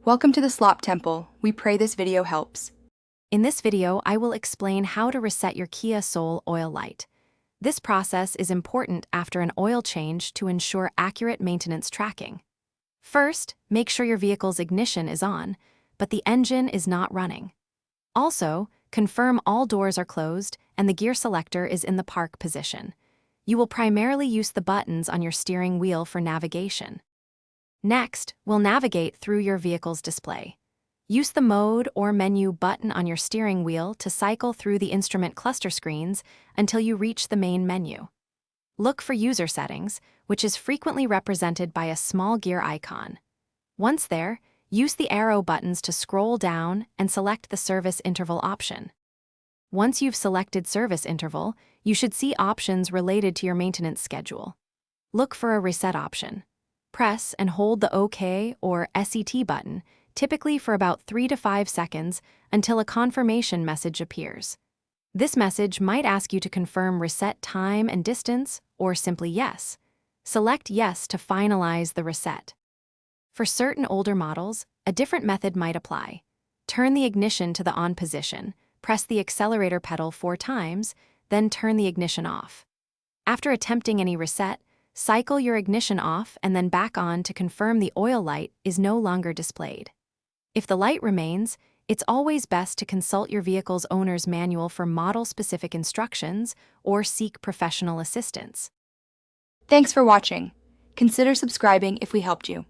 Welcome to the Slop Temple. We pray this video helps. In this video, I will explain how to reset your Kia Soul oil light. This process is important after an oil change to ensure accurate maintenance tracking. First, make sure your vehicle's ignition is on, but the engine is not running. Also, confirm all doors are closed and the gear selector is in the park position. You will primarily use the buttons on your steering wheel for navigation. Next, we'll navigate through your vehicle's display. Use the Mode or Menu button on your steering wheel to cycle through the instrument cluster screens until you reach the main menu. Look for User Settings, which is frequently represented by a small gear icon. Once there, use the arrow buttons to scroll down and select the Service Interval option. Once you've selected Service Interval, you should see options related to your maintenance schedule. Look for a Reset option. Press and hold the OK or SET button, typically for about 3 to 5 seconds, until a confirmation message appears. This message might ask you to confirm reset time and distance, or simply yes. Select Yes to finalize the reset. For certain older models, a different method might apply. Turn the ignition to the on position, press the accelerator pedal 4 times, then turn the ignition off. After attempting any reset, cycle your ignition off and then back on to confirm the oil light is no longer displayed. If the light remains, it's always best to consult your vehicle's owner's manual for model-specific instructions or seek professional assistance. Thanks for watching. Consider subscribing if we helped you.